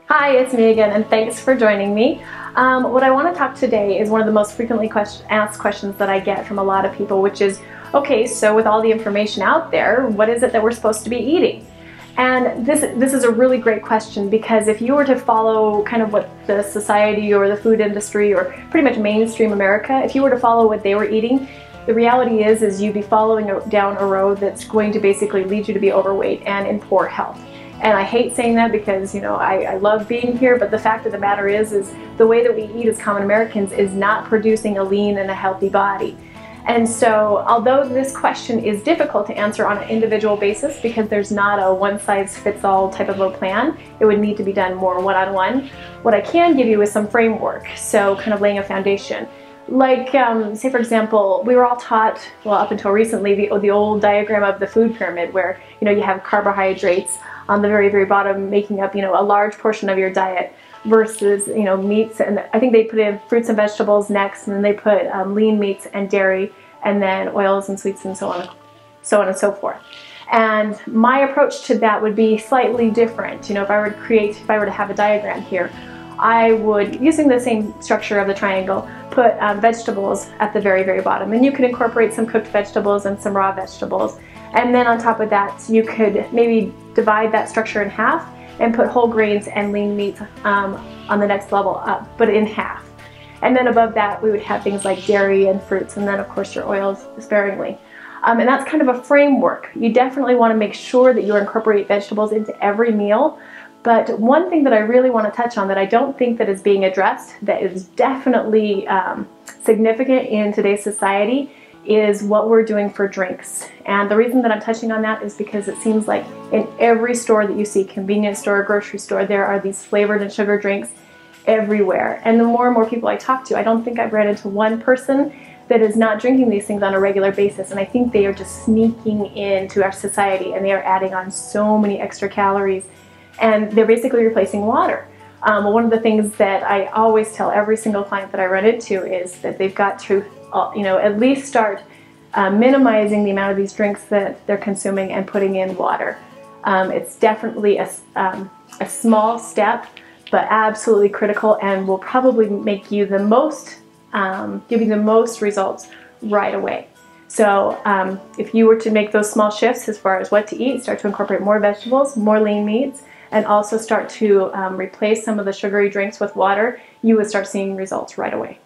Hi, it's me again, and thanks for joining me. What I want to talk today is one of the most frequently asked questions that I get from a lot of people, which is, okay, so with all the information out there, what is it that we're supposed to be eating? And this is a really great question, because if you were to follow kind of what the society or the food industry or pretty much mainstream America, if you were to follow what they were eating, the reality is you'd be following down a road that's going to basically lead you to be overweight and in poor health. And I hate saying that because, you know, I love being here, but the fact of the matter is the way that we eat as common Americans is not producing a lean and a healthy body. And so, although this question is difficult to answer on an individual basis because there's not a one-size-fits-all type of a plan, it would need to be done more one-on-one. What I can give you is some framework, so kind of laying a foundation. Like, say for example, we were all taught, well, up until recently, the old diagram of the food pyramid where, you know, you have carbohydrates on the very, very bottom making up, you know, a large portion of your diet versus, you know, meats, and I think they put in fruits and vegetables next, and then they put lean meats and dairy, and then oils and sweets and so on and so forth. And my approach to that would be slightly different. You know, if I were to have a diagram here, I would, using the same structure of the triangle, put vegetables at the very, very bottom. And you could incorporate some cooked vegetables and some raw vegetables. And then on top of that, you could maybe divide that structure in half and put whole grains and lean meats on the next level up, but in half. And then above that, we would have things like dairy and fruits, and then of course your oils sparingly. And that's kind of a framework. You definitely want to make sure that you incorporate vegetables into every meal. But one thing that I really want to touch on that I don't think that is being addressed, that is definitely significant in today's society, is what we're doing for drinks. And the reason that I'm touching on that is because it seems like in every store that you see, convenience store, grocery store, there are these flavored and sugar drinks everywhere. And the more and more people I talk to, I don't think I've ran into one person that is not drinking these things on a regular basis. And I think they are just sneaking into our society, and they are adding on so many extra calories, and they're basically replacing water. One of the things that I always tell every single client that I run into is that they've got to, you know, at least start minimizing the amount of these drinks that they're consuming and putting in water. It's definitely a small step, but absolutely critical, and will probably make you the most, give you the most results right away. So if you were to make those small shifts as far as what to eat, start to incorporate more vegetables, more lean meats, and also start to replace some of the sugary drinks with water, you would start seeing results right away.